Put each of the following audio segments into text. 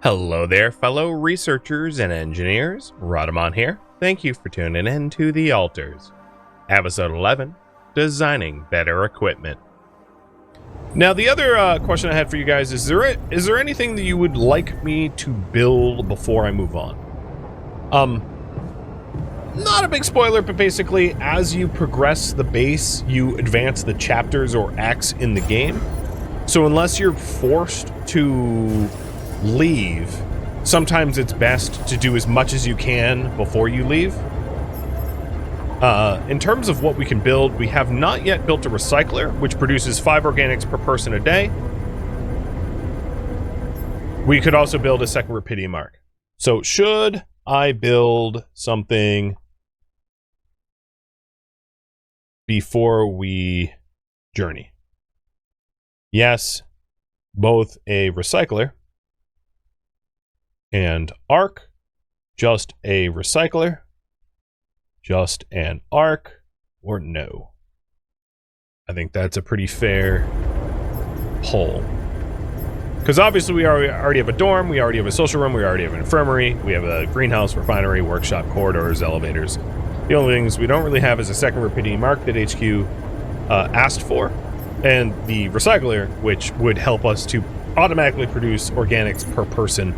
Hello there, fellow researchers and engineers. Rhadamant here. Thank you for tuning in to The Altars. Episode 11, Designing Better Equipment. Now, the other question I had for you guys is there anything that you would like me to build before I move on? Not a big spoiler, but basically, as you progress the base, you advance the chapters or acts in the game. So unless you're forced to leave, sometimes it's best to do as much as you can before you leave. In terms of what we can build, we have not yet built a recycler, which produces 5 organics per person a day. We could also build a second Rhadamant mark. So should I build something before we journey? Yes, both a recycler and arc, just a recycler, just an arc, or no? I think that's a pretty fair poll. Because obviously we already have a dorm, we already have a social room, we already have an infirmary, we have a greenhouse, refinery, workshop, corridors, elevators. The only things we don't really have is a second Rhadamant mark that HQ asked for, and the recycler, which would help us to automatically produce organics per person,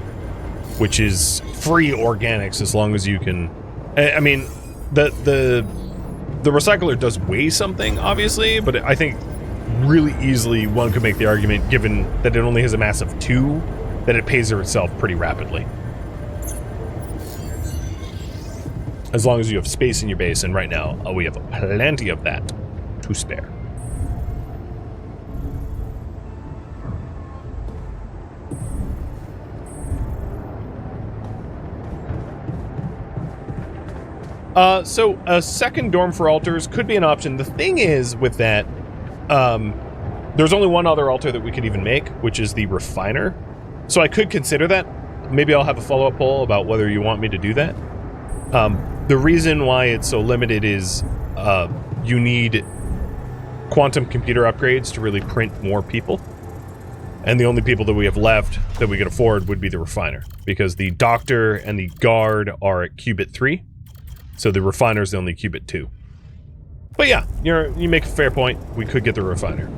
which is free organics as long as you can. I mean, the recycler does weigh something, obviously, but I think really easily one could make the argument, given that it only has a mass of 2, that it pays for itself pretty rapidly. As long as you have space in your base, and right now we have plenty of that to spare. So a second dorm for altars could be an option. The thing is with that, there's only one other altar that we could even make, which is the refiner. So I could consider that. Maybe I'll have a follow-up poll about whether you want me to do that. The reason why it's so limited is you need quantum computer upgrades to really print more people. And the only people that we have left that we could afford would be the refiner, because the doctor and the guard are at qubit 3. So the refiner's the only qubit 2. But yeah, you make a fair point. We could get the refiner.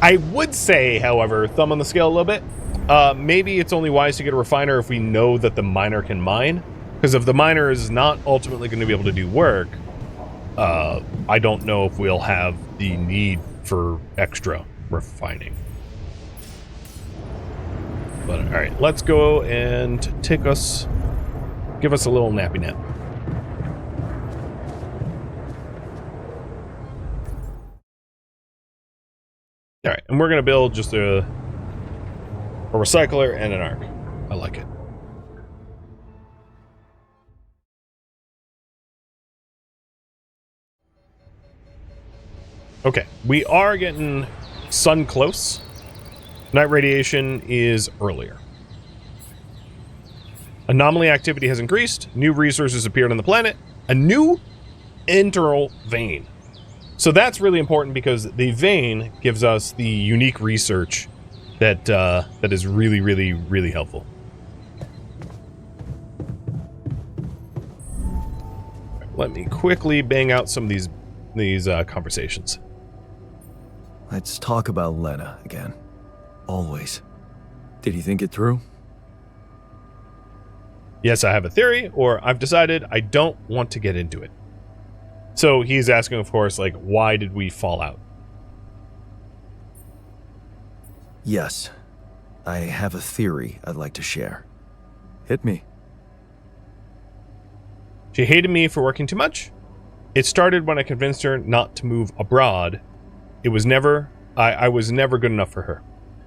I would say, however, thumb on the scale a little bit, maybe it's only wise to get a refiner if we know that the miner can mine. Because if the miner is not ultimately going to be able to do work, I don't know if we'll have the need for extra refining. But alright, let's go and give us a little nappy nap. Alright, and we're going to build just a recycler and an arc. I like it. Okay, we are getting sun close. Night radiation is earlier. Anomaly activity has increased. New resources appeared on the planet. A new internal vein. So that's really important because the vein gives us the unique research that is really, really, really helpful. Let me quickly bang out some of these conversations. Let's talk about Lena again. Always. Did you think it through? Yes, I have a theory, or I've decided I don't want to get into it. So he's asking, of course, like, why did we fall out? Yes. I have a theory I'd like to share. Hit me. She hated me for working too much. It started when I convinced her not to move abroad. It was never... I was never good enough for her.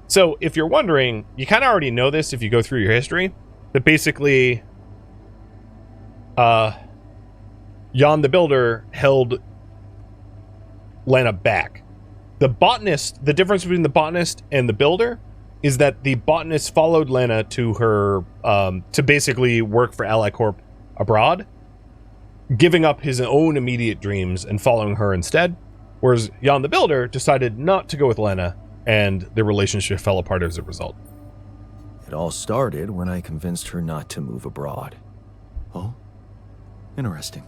So, if you're wondering, you kind of already know this if you go through your history, that basically, Jan the Builder held Lena back. The botanist, the difference between the botanist and the builder is that the botanist followed Lena to her, to basically work for Ally Corp abroad, giving up his own immediate dreams and following her instead. Whereas Jan the Builder decided not to go with Lena and their relationship fell apart as a result. It all started when I convinced her not to move abroad. Oh, interesting.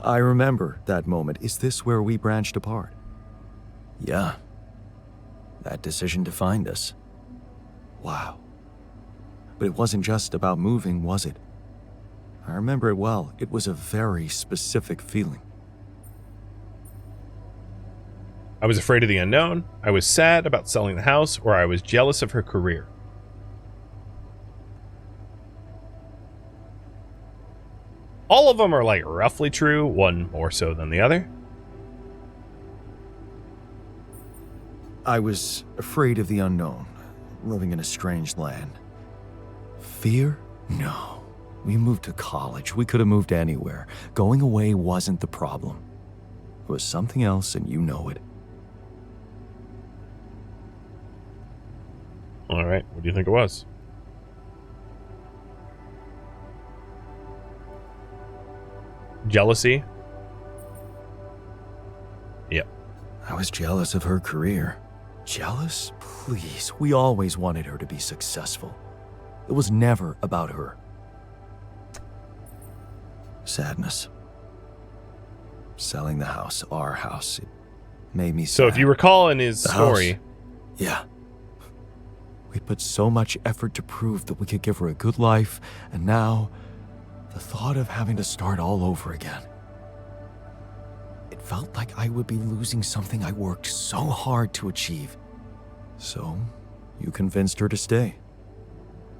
I remember that moment. Is this where we branched apart? Yeah. That decision defined us. Wow. But it wasn't just about moving, was it? I remember it well. It was a very specific feeling. I was afraid of the unknown, I was sad about selling the house, or I was jealous of her career. All of them are like roughly true, one more so than the other. I was afraid of the unknown, living in a strange land. Fear? No. We moved to college. We could have moved anywhere. Going away wasn't the problem. It was something else, and you know it. All right, what do you think it was? Jealousy? Yep. I was jealous of her career. Jealous? Please, we always wanted her to be successful. It was never about her. Sadness. Selling the house, our house, it made me sad. So if you recall in his story... House, yeah. We put so much effort to prove that we could give her a good life, and now, the thought of having to start all over again. It felt like I would be losing something I worked so hard to achieve. So, you convinced her to stay.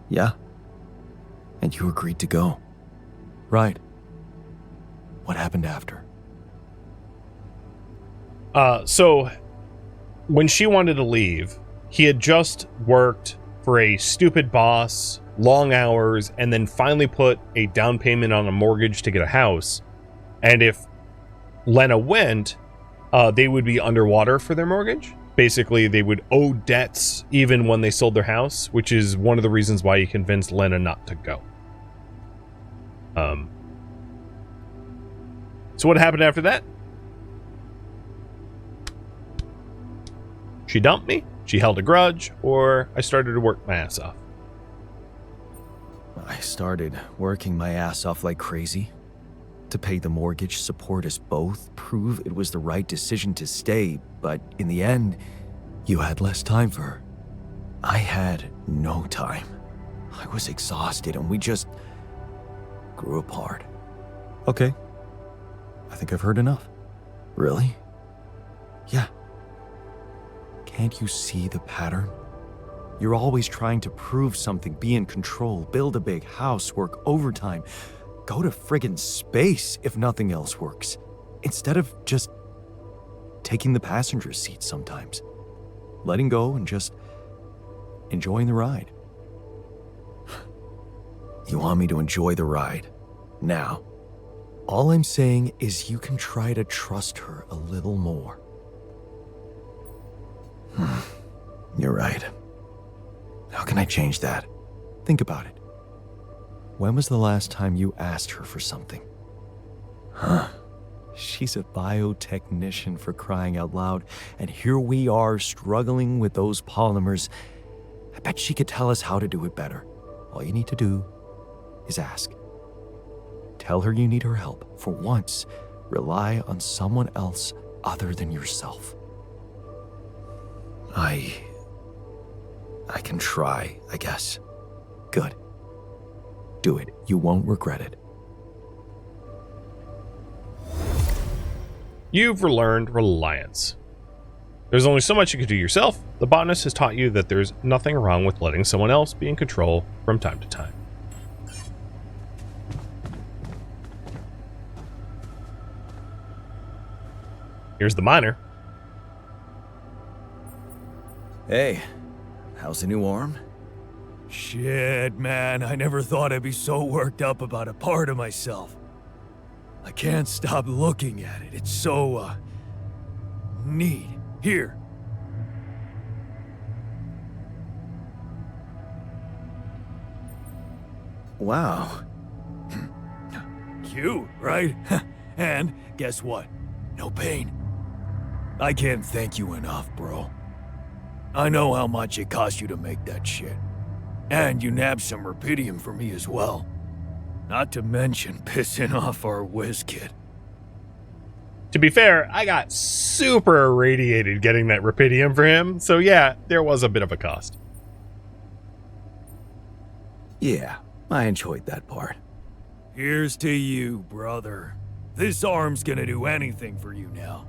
Yeah. And you agreed to go. Right. What happened after? So, when she wanted to leave, he had just worked for a stupid boss, long hours, and then finally put a down payment on a mortgage to get a house. And if Lena went, they would be underwater for their mortgage. Basically, they would owe debts even when they sold their house, which is one of the reasons why he convinced Lena not to go. So what happened after that? She dumped me, she held a grudge, or I started to work my ass off. I started working my ass off like crazy. To pay the mortgage, support us both, prove it was the right decision to stay, but in the end, you had less time for her. I had no time. I was exhausted and we just grew apart. Okay. I think I've heard enough. Really? Yeah. Can't you see the pattern? You're always trying to prove something, be in control, build a big house, work overtime, go to friggin' space if nothing else works, instead of just taking the passenger seat sometimes, letting go and just enjoying the ride. You want me to enjoy the ride now? All I'm saying is you can try to trust her a little more. You're right. How can I change that? Think about it. When was the last time you asked her for something? Huh? She's a biotechnician, for crying out loud, and here we are struggling with those polymers. I bet she could tell us how to do it better. All you need to do is ask. Tell her you need her help. For once, rely on someone else other than yourself. I can try, I guess. Good. Do it. You won't regret it. You've learned reliance. There's only so much you can do yourself. The botanist has taught you that there's nothing wrong with letting someone else be in control from time to time. Here's the miner. Hey, how's the new arm? Shit, man, I never thought I'd be so worked up about a part of myself. I can't stop looking at it. It's so, neat. Here. Wow. Cute, right? And guess what? No pain. I can't thank you enough, bro. I know how much it cost you to make that shit. And you nabbed some rubidium for me as well. Not to mention pissing off our whiz kid. To be fair, I got super irradiated getting that rubidium for him, so yeah, there was a bit of a cost. Yeah, I enjoyed that part. Here's to you, brother. This arm's gonna do anything for you now.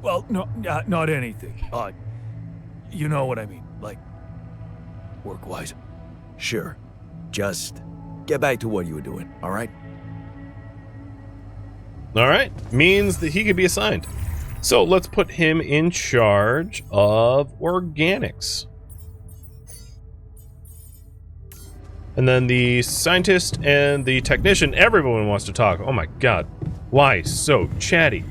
Well, no, not anything. You know what I mean, like, work-wise. Sure. Just get back to what you were doing, all right? All right, means that he could be assigned. So let's put him in charge of organics. And then the scientist and the technician, everyone wants to talk. Oh my god, why so chatty?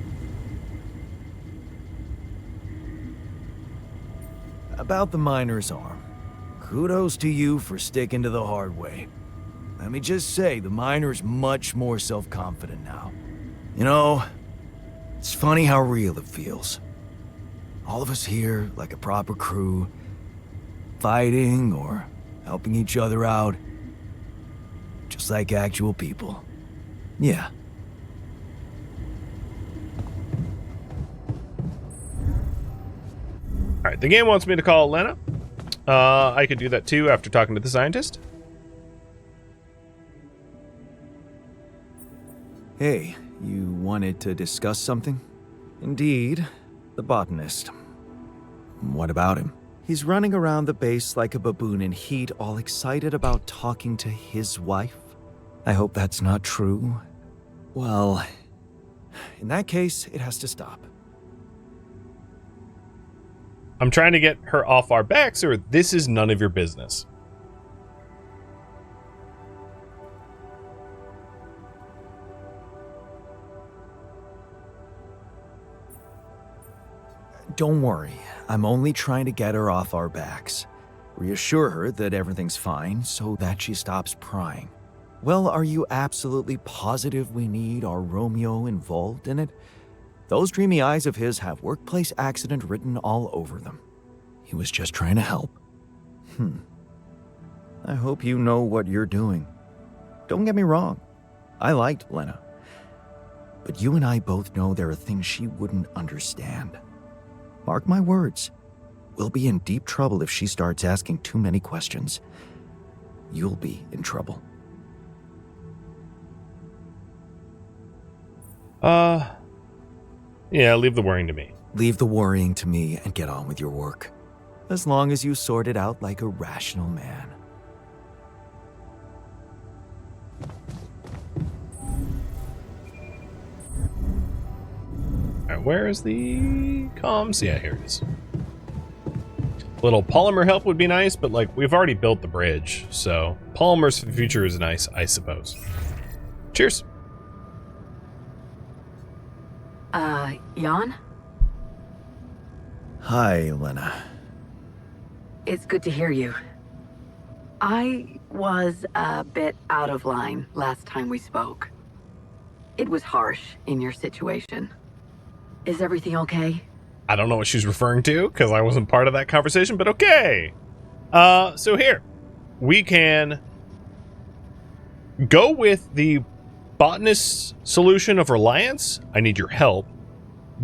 About the miner's arm. Kudos to you for sticking to the hard way. Let me just say, the miner's much more self-confident now. You know, it's funny how real it feels. All of us here, like a proper crew, fighting or helping each other out. Just like actual people. Yeah. All right, the game wants me to call Lena. I could do that too after talking to the scientist. Hey, you wanted to discuss something? Indeed, the botanist. What about him? He's running around the base like a baboon in heat, all excited about talking to his wife. I hope that's not true. Well, in that case, it has to stop. I'm trying to get her off our backs, or this is none of your business. Don't worry, I'm only trying to get her off our backs. Reassure her that everything's fine so that she stops prying. Well, are you absolutely positive we need our Romeo involved in it? Those dreamy eyes of his have workplace accident written all over them. He was just trying to help. I hope you know what you're doing. Don't get me wrong, I liked Lena. But you and I both know there are things she wouldn't understand. Mark my words, we'll be in deep trouble if she starts asking too many questions. You'll be in trouble. Yeah, leave the worrying to me. Leave the worrying to me and get on with your work. As long as you sort it out like a rational man. Alright, where is the comms? Yeah, here it is. Little polymer help would be nice, but like, we've already built the bridge, so polymers for the future is nice, I suppose. Cheers. Jan? Hi, Lena. It's good to hear you. I was a bit out of line last time we spoke. It was harsh in your situation. Is everything okay? I don't know what she's referring to, because I wasn't part of that conversation, but okay. So here, we can go with the botanist's solution of reliance. I need your help.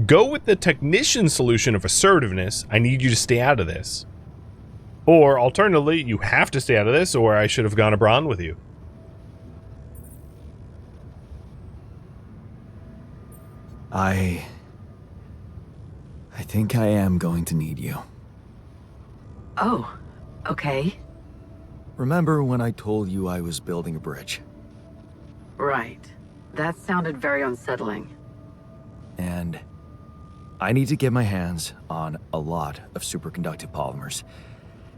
Go with the technician's solution of assertiveness. I need you to stay out of this. Or alternatively, you have to stay out of this, or I should have gone to Braun with you. I think I am going to need you. Oh, okay. Remember when I told you I was building a bridge? Right. That sounded very unsettling. And I need to get my hands on a lot of superconductive polymers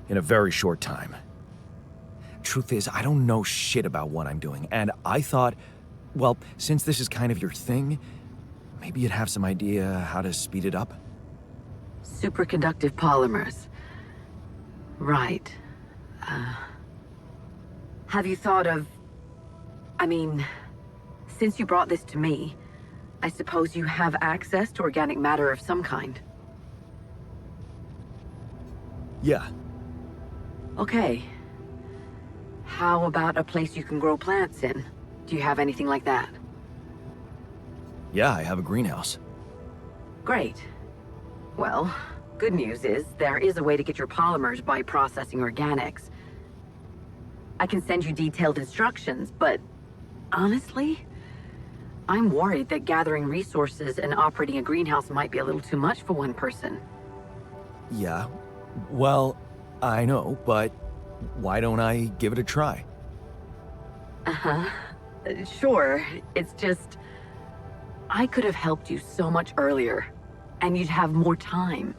in a very short time. Truth is, I don't know shit about what I'm doing, and I thought, well, since this is kind of your thing, maybe you'd have some idea how to speed it up? Superconductive polymers. Right. Have you thought of... I mean, since you brought this to me, I suppose you have access to organic matter of some kind. Yeah. Okay. How about a place you can grow plants in? Do you have anything like that? Yeah, I have a greenhouse. Great. Well, good news is there is a way to get your polymers by processing organics. I can send you detailed instructions, but honestly, I'm worried that gathering resources and operating a greenhouse might be a little too much for one person. Yeah. Well, I know, but why don't I give it a try? Uh-huh. Sure. It's just, I could have helped you so much earlier, and you'd have more time.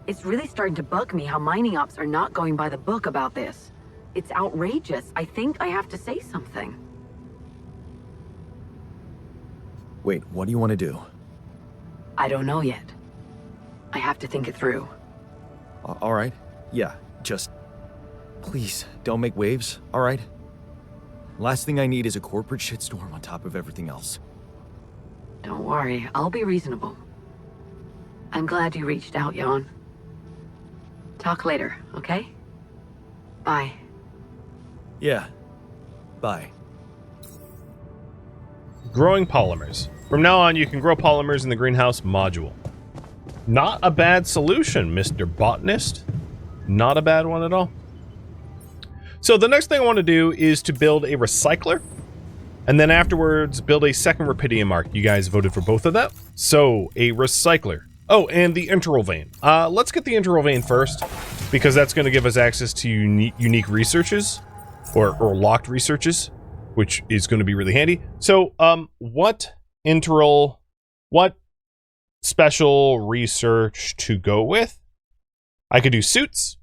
It's really starting to bug me how mining ops are not going by the book about this. It's outrageous. I think I have to say something. Wait, what do you want to do? I don't know yet. I have to think it through. All right. Yeah, just... Please, don't make waves, all right? Last thing I need is a corporate shitstorm on top of everything else. Don't worry, I'll be reasonable. I'm glad you reached out, Jan. Talk later, okay? Bye. Yeah. Bye. Growing polymers. From now on, you can grow polymers in the greenhouse module. Not a bad solution, Mr. Botanist. Not a bad one at all. So the next thing I want to do is to build a recycler. And then afterwards, build a second rubidium arc. You guys voted for both of that. So, a recycler. Oh, and the integral vein. Let's get the integral vein first, because that's going to give us access to unique researches, or locked researches, which is going to be really handy. So, what special research to go with? I could do suits.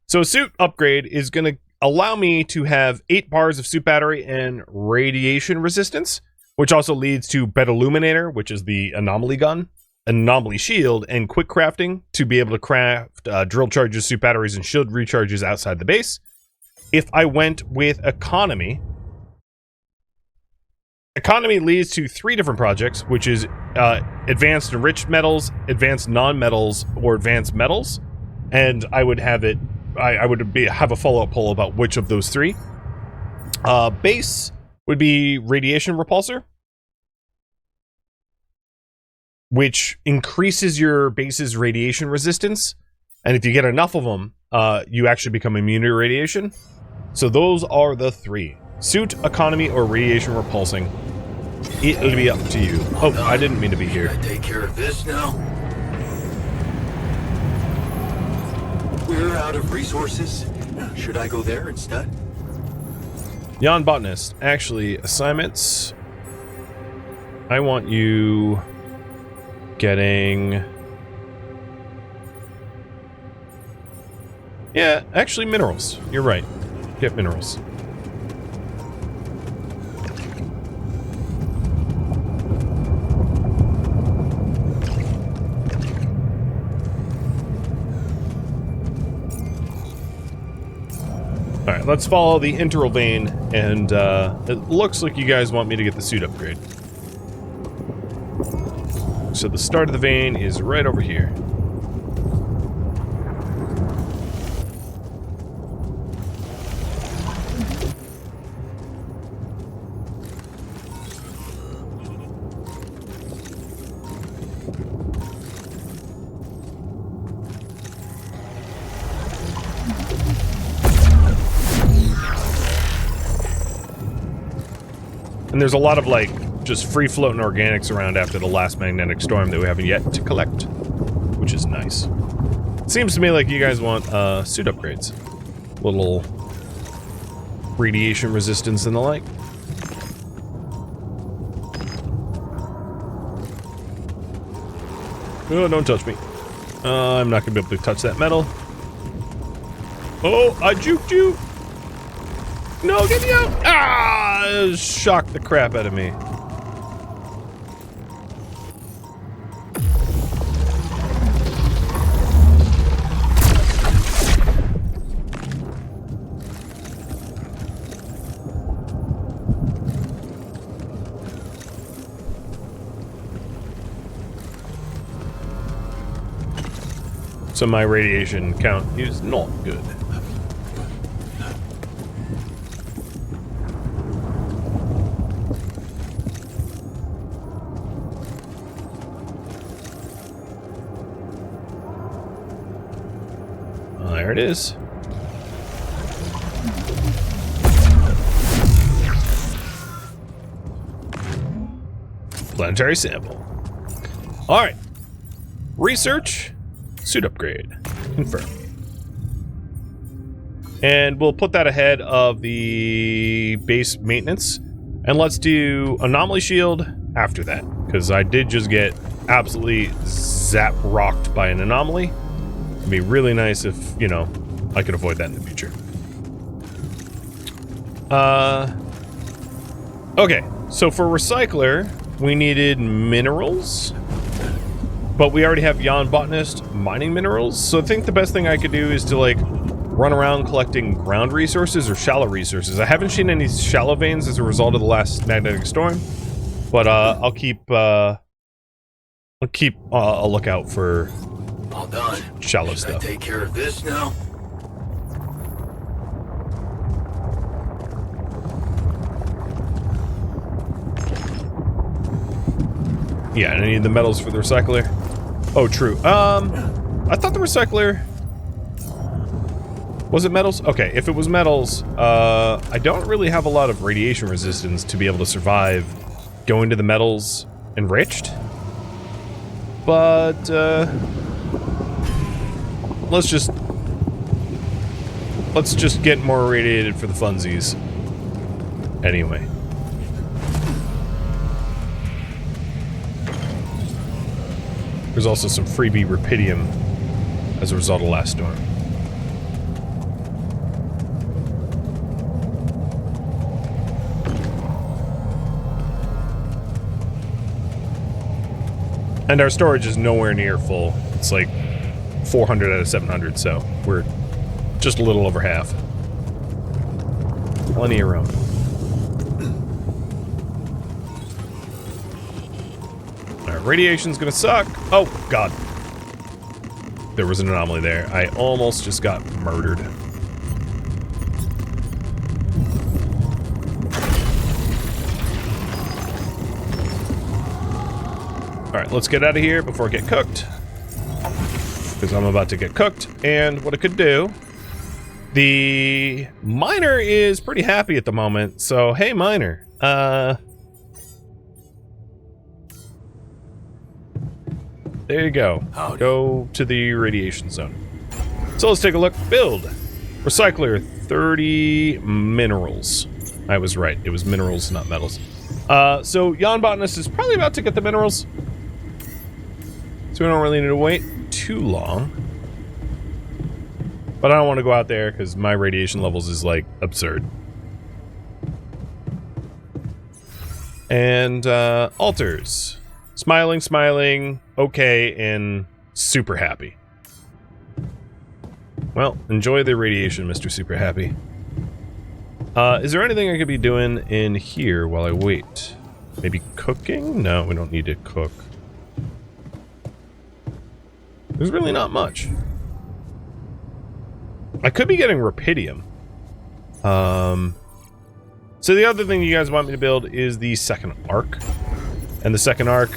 So a suit upgrade is going to allow me to have 8 bars of suit battery and radiation resistance, which also leads to bed illuminator, which is the anomaly gun, anomaly shield, and quick crafting to be able to craft drill charges, suit batteries, and shield recharges outside the base. If I went with economy leads to 3 different projects, which is advanced enriched metals, advanced non-metals, or advanced metals, and I would have it. I would have a follow-up poll about which of those 3. Base would be radiation repulsor, which increases your base's radiation resistance, and if you get enough of them, you actually become immune to radiation. So those are the 3. Suit, economy, or radiation repulsing. It'll be up to you. Oh, I didn't mean to be here. Should I take care of this now? We're out of resources. Should I go there instead? Jan Botanist. Actually, assignments. I want you getting... Yeah, actually minerals. You're right. Get minerals. Alright, let's follow the integral vein, and it looks like you guys want me to get the suit upgrade. So the start of the vein is right over here. And there's a lot of, like, just free-floating organics around after the last magnetic storm that we haven't yet to collect, which is nice. It seems to me like you guys want, suit upgrades. Little radiation resistance and the like. Oh, don't touch me. I'm not gonna be able to touch that metal. Oh, I juked you! No, get me out! Ah! Shocked the crap out of me. So my radiation count is not good. There it is. Planetary sample. Alright. Research. Suit upgrade. Confirm. And we'll put that ahead of the base maintenance. And let's do anomaly shield after that. Because I did just get absolutely zap-rocked by an anomaly. It'd be really nice if, you know, I could avoid that in the future. Okay, so for recycler, we needed minerals. But we already have Jan Botanist mining minerals. So I think the best thing I could do is to, like, run around collecting ground resources or shallow resources. I haven't seen any shallow veins as a result of the last magnetic storm. But, I'll keep a lookout for All done. shallow Should I stuff. take care of this now? Yeah, and I need the metals for the recycler. Oh, true. I thought the recycler... Was it metals? Okay, if it was metals, I don't really have a lot of radiation resistance to be able to survive going to the metals enriched. But, let's just get more irradiated for the funsies. Anyway. There's also some freebie rupidium as a result of last storm. And our storage is nowhere near full. It's like 400 out of 700, so we're just a little over half. Plenty of room. Alright, radiation's gonna suck. Oh, God. There was an anomaly there. I almost just got murdered. Alright, let's get out of here before I get cooked. Because I'm about to get cooked. And what I could do... The miner is pretty happy at the moment. So, hey miner. There you go. Howdy. Go to the radiation zone. So let's take a look. Build. Recycler 30 minerals. I was right. It was minerals, not metals. So Jan Botanist is probably about to get the minerals. So we don't really need to wait too long. But I don't want to go out there because my radiation levels is like absurd. And altars. Smiling, smiling, okay, and super happy. Well, enjoy the radiation, Mr. Super Happy. Is there anything I could be doing in here while I wait? Maybe cooking? No, we don't need to cook. There's really not much. I could be getting rupidium. So the other thing you guys want me to build is the second arc. And the second arc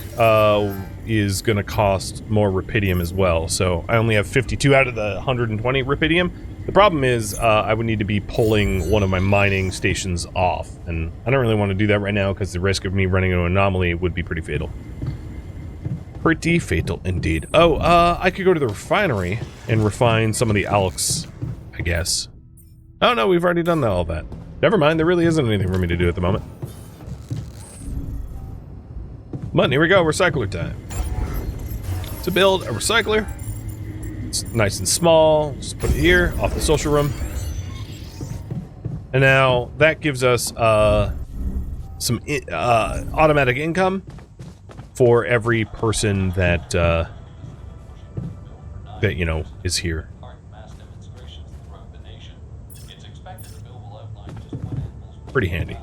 is going to cost more rupidium as well. So I only have 52 out of the 120 rupidium. The problem is I would need to be pulling one of my mining stations off. And I don't really want to do that right now because the risk of me running into an anomaly would be pretty fatal. Pretty fatal indeed. Oh, I could go to the refinery and refine some of the alks, I guess. Oh no, we've already done all that. Never mind, there really isn't anything for me to do at the moment. But here we go, recycler time. To build a recycler, it's nice and small. Just put it here, off the social room. And now that gives us some automatic income for every person that that you know is here. Pretty handy.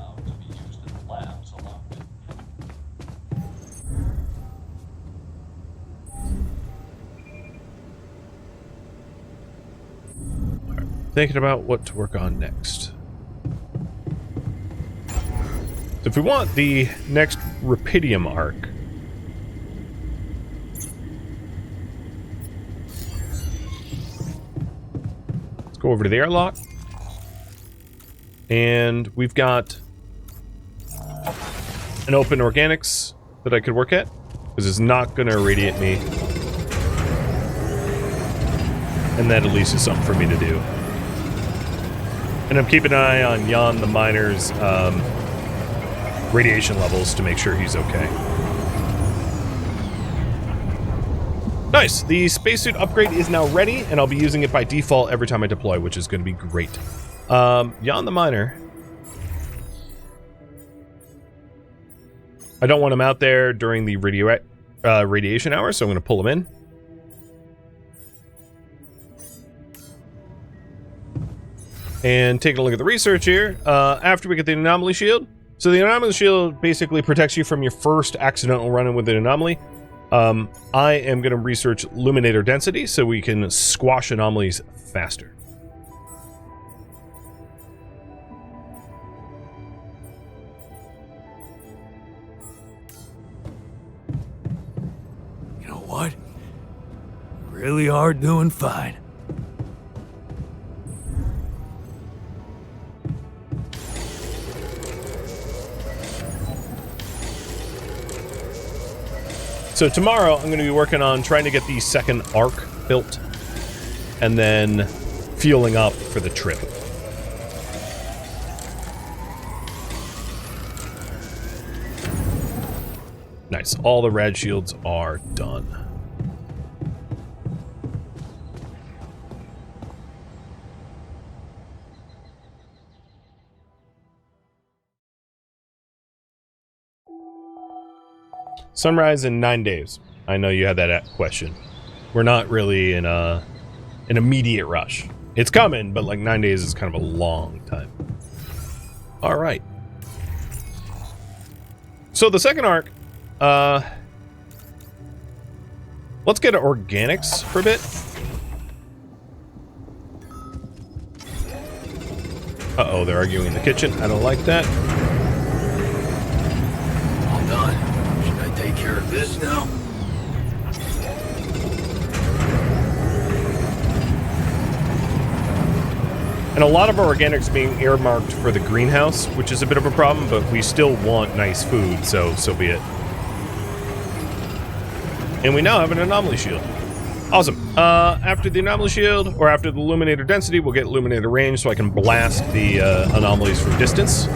Thinking about what to work on next. So if we want the next Rhadium arc, let's go over to the airlock. And we've got an open organics that I could work at, because it's not going to irradiate me. And that at least is something for me to do. And I'm keeping an eye on Jan the Miner's radiation levels to make sure he's okay. Nice! The spacesuit upgrade is now ready, and I'll be using it by default every time I deploy, which is going to be great. Jan the Miner. I don't want him out there during the radiation hours, so I'm going to pull him in. And taking a look at the research here, after we get the anomaly shield. So the anomaly shield basically protects you from your first accidental run-in with an anomaly. I am going to research luminator density so we can squash anomalies faster. You know what? Really are doing fine. So tomorrow I'm going to be working on trying to get the second arc built and then fueling up for the trip. Nice. All the rad shields are done. Sunrise in 9 days. I know you had that question. We're not really in an immediate rush. It's coming, but like 9 days is kind of a long time. All right. So the second arc, let's get to organics for a bit. Uh-oh, they're arguing in the kitchen. I don't like that. All done. Take care of this now. And a lot of our organics being earmarked for the greenhouse, which is a bit of a problem, but we still want nice food, so be it. And we now have an anomaly shield. Awesome. After the anomaly shield, or after the illuminator density, we'll get illuminator range so I can blast the anomalies from distance.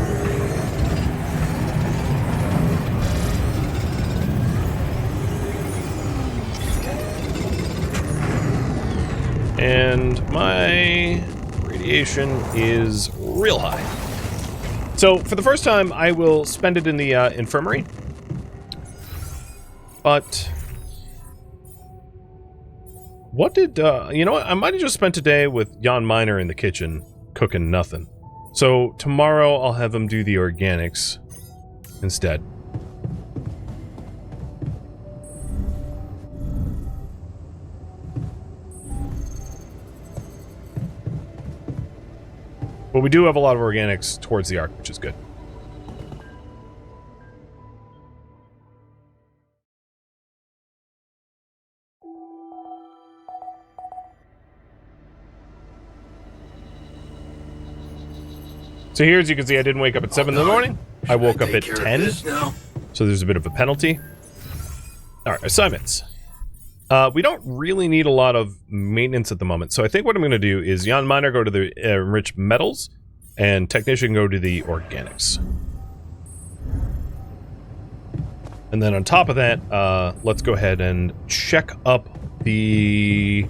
And my radiation is real high. So for the first time, I will spend it in the infirmary. But what did, you know what? I might have just spent a day with Jan Miner in the kitchen, cooking nothing. So tomorrow I'll have him do the organics instead. But we do have a lot of organics towards the arc, which is good. So here, as you can see, I didn't wake up at 7 in the morning. I woke up at 10. So there's a bit of a penalty. Alright, assignments. We don't really need a lot of maintenance at the moment. So I think what I'm going to do is Jan Miner go to the enriched metals and Technician go to the organics. And then on top of that, let's go ahead and check up the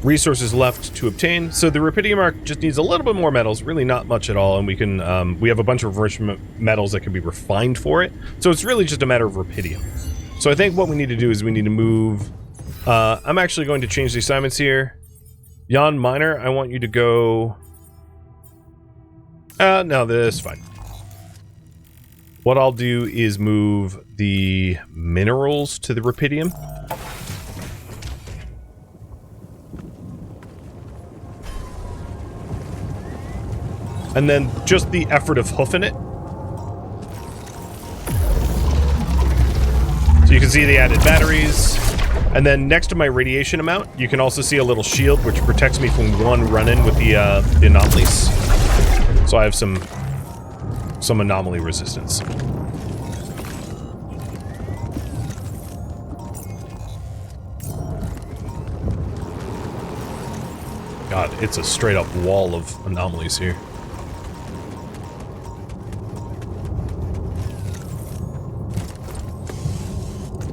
resources left to obtain. So the Rhadium arc just needs a little bit more metals, really not much at all, and we can we have a bunch of rich metals that can be refined for it. So it's really just a matter of Rhadium. So I think what we need to do is we need to move. I'm actually going to change the assignments here. Jan Miner, I want you to go. No, this is fine. What I'll do is move the minerals to the Rhadium. And then just the effort of hoofing it. So you can see the added batteries. And then next to my radiation amount, you can also see a little shield which protects me from one run-in with the anomalies. So I have some anomaly resistance. God, it's a straight up wall of anomalies here.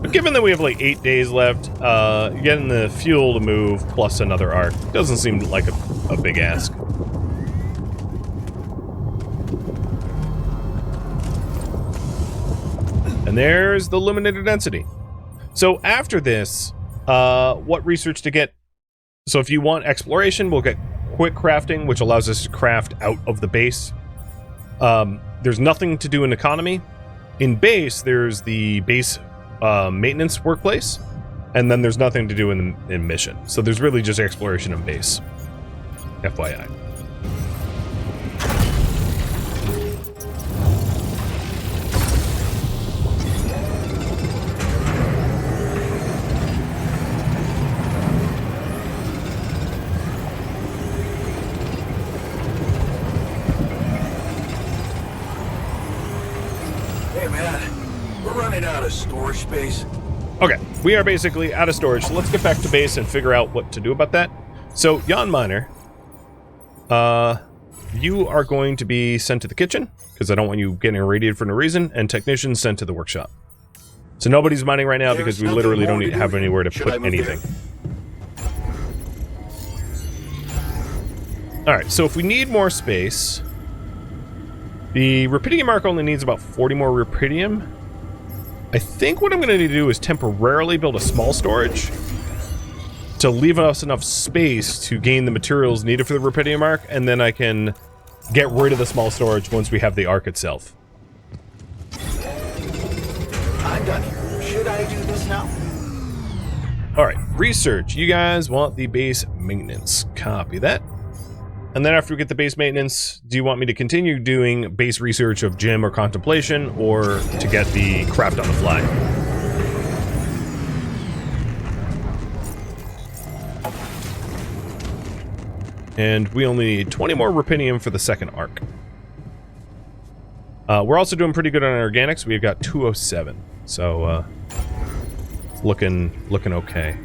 But given that we have like 8 days left, getting the fuel to move plus another arc doesn't seem like a big ask. And there's the illuminator density. So after this, what research to get? So if you want exploration, we'll get quick crafting, which allows us to craft out of the base. There's nothing to do in economy. In base, there's the base maintenance workplace, and then there's nothing to do in mission. So there's really just exploration in base. FYI. Storage space. Okay, we are basically out of storage, so let's get back to base and figure out what to do about that. So, Jan Miner, you are going to be sent to the kitchen, because I don't want you getting irradiated for no reason, and technicians sent to the workshop. So nobody's mining right now because we literally don't have anywhere to put anything. Alright, so if we need more space, the Rupidium arc only needs about 40 more Rupidium. I think what I'm going to need to do is temporarily build a small storage to leave us enough space to gain the materials needed for the Rupidium arc, and then I can get rid of the small storage once we have the arc itself. I'm done here. Should I do this now? Alright, research. You guys want the base maintenance. Copy that. And then after we get the base maintenance, do you want me to continue doing base research of gym or contemplation, or to get the craft on the fly? And we only need 20 more Rupidium for the second arc. We're also doing pretty good on organics. We've got 207. So, it's looking okay.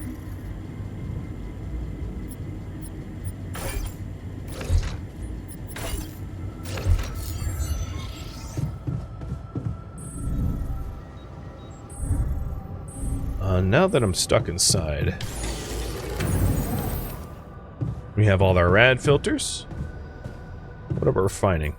Now that I'm stuck inside, we have all our rad filters. What are we refining?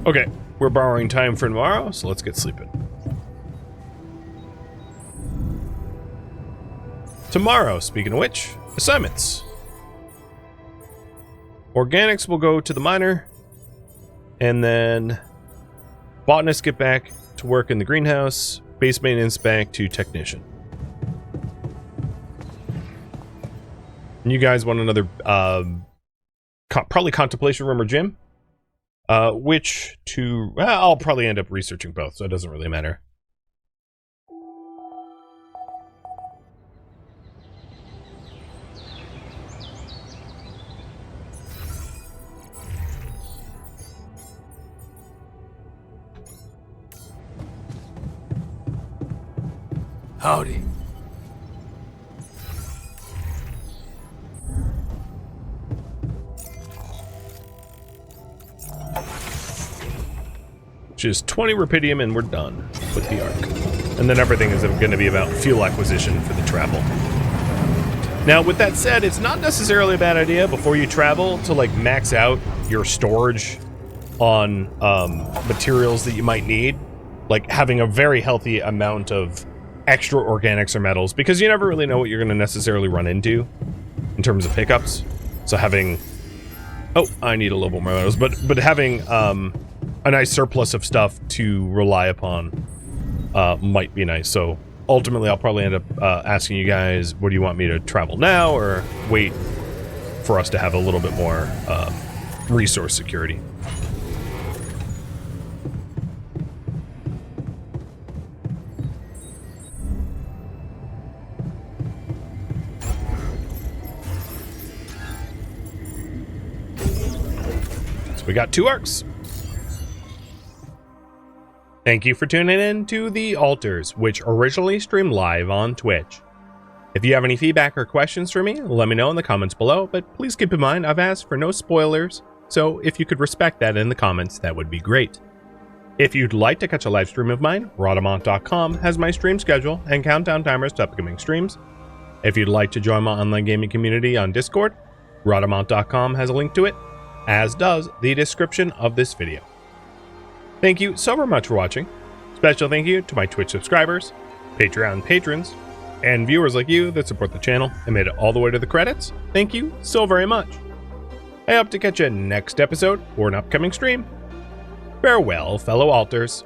Okay, we're borrowing time for tomorrow, so let's get sleeping. Tomorrow, speaking of which, assignments. Organics will go to the miner, and then botanists get back to work in the greenhouse, base maintenance back to technician. And you guys want another, probably contemplation room or gym? Which to... I'll probably end up researching both, so it doesn't really matter. Howdy. Just 20 Rupidium and we're done with the arc. And then everything is going to be about fuel acquisition for the travel. Now, with that said, it's not necessarily a bad idea before you travel to like max out your storage on materials that you might need, like having a very healthy amount of extra organics or metals, because you never really know what you're going to necessarily run into in terms of pickups. So having, oh, I need a little bit more metals, but having a nice surplus of stuff to rely upon might be nice. So ultimately, I'll probably end up asking you guys, what do you want me to travel now, or wait for us to have a little bit more resource security? So we got 2 arcs. Thank you for tuning in to The Alters, which originally streamed live on Twitch. If you have any feedback or questions for me, let me know in the comments below, but please keep in mind I've asked for no spoilers, so if you could respect that in the comments, that would be great. If you'd like to catch a live stream of mine, Rhadamant.com has my stream schedule and countdown timers to upcoming streams. If you'd like to join my online gaming community on Discord, Rhadamant.com has a link to it, as does the description of this video. Thank you so very much for watching. Special thank you to my Twitch subscribers, Patreon patrons, and viewers like you that support the channel and made it all the way to the credits. Thank you so very much. I hope to catch you next episode or an upcoming stream. Farewell, fellow alters.